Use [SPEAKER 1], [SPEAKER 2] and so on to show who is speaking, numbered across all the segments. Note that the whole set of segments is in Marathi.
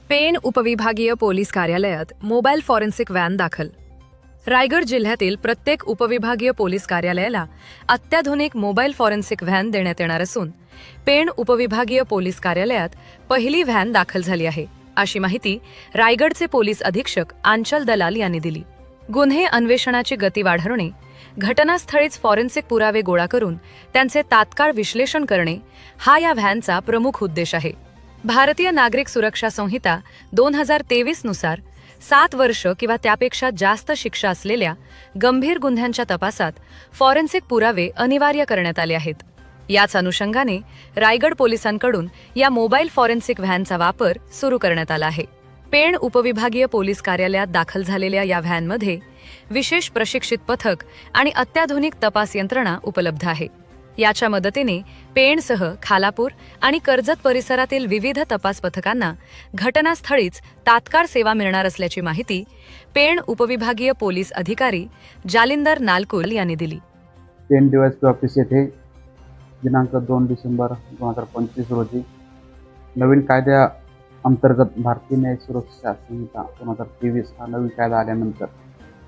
[SPEAKER 1] पेण उपविभागीय पोलीस कार्यालयात मोबाईल फॉरेन्सिक व्हॅन दाखल. रायगड जिल्ह्यातील प्रत्येक उपविभागीय पोलीस कार्यालयाला अत्याधुनिक मोबाईल फॉरेन्सिक व्हॅन देण्यात येणार असून पेण उपविभागीय पोलीस कार्यालयात पहिली व्हॅन दाखल झाली आहे, अशी माहिती रायगडचे पोलीस अधीक्षक आंचल दलाल यांनी दिली. गुन्हे अन्वेषणाची गती वाढवणे, घटनास्थळीच फॉरेन्सिक पुरावे गोळा करून त्यांचे तात्काळ विश्लेषण करणे हा या व्हॅनचा प्रमुख उद्देश आहे. भारतीय नागरिक सुरक्षा संहिता 2023 नुसार 7 वर्ष किंवा त्यापेक्षा जास्त शिक्षा असलेल्या गंभीर गुन्ह्यांच्या तपासात फॉरेन्सिक पुरावे अनिवार्य करण्यात आले आहेत. याच अनुषंगाने रायगड पोलिसांकडून या मोबाईल फॉरेन्सिक व्हॅनचा वापर सुरू करण्यात आला आहे. पेण उपविभागीय पोलीस कार्यालयात दाखल झालेल्या या व्हॅनमध्ये विशेष प्रशिक्षित पथक आणि अत्याधुनिक तपास यंत्रणा उपलब्ध आहे. याच्या मदतीने पेणसह खालापूर आणि कर्जत परिसरातील विविध तपास पथकांना घटनास्थळीच तात्काळ सेवा मिळणार असल्याची माहिती पेण उपविभागीय पोलीस अधिकारी जालिंदर नालकुल यांनी दिली.
[SPEAKER 2] पेण डीवायएसपी ऑफिस येथे दिनांक 2 डिसेंबर 2025 रोजी नवीन कायद्या अंतर्गत भारतीय न्याय सुरक्षा संहिता 2023 हा नवीन कायदा आल्यानंतर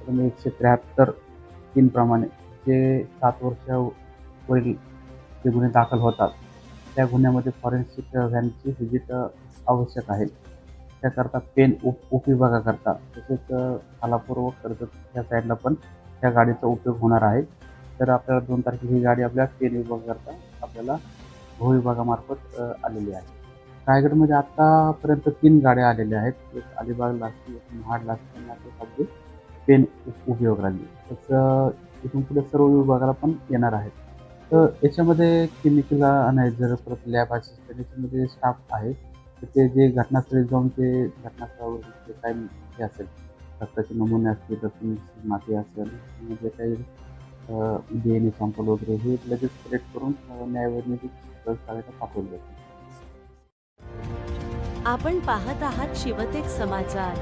[SPEAKER 2] 173 प्रमाणे जे 7 वर्षावरील जे गुन्हे दाखल होतात त्या गुन्ह्यामध्ये फॉरेन्सिक व्हॅनची व्हिजिट आवश्यक आहे. त्याकरता पेण उपविभागाकरता तसेच खालापूर व कर्जत या साईडला पण त्या गाडीचा उपयोग होणार आहे. तर आपल्याला 2 तारखेला ही गाडी आपल्या पेण विभागाकरता आपल्याला भू विभागामार्फत आलेली आहे. रायगडमध्ये आत्तापर्यंत 3 गाड्या आलेल्या आहेत. एक अलिबागला असते, एक महाडला असते आणि आता सध्या पेण उपयोग राहिली. तसं इथून पुढे सर्व विभागाला पण येणार आहेत. तर याच्यामध्ये केमिकल अनायझर परत लॅब असिस्टंट याच्यामध्ये स्टाफ आहे. तर ते जे घटनास्थळी जाऊन ते घटनास्थळावर जे काही हे असेल रक्ताचे नमुने असतील, रक्त माती असेल, जे काही DNA सॅम्पल वगैरे हे लगेच कलेक्ट करून न्यायवैद्यकीय प्रयोगशाळेला पाठवले जाते.
[SPEAKER 3] आपण पाहत आहात शिवतेक समाचार.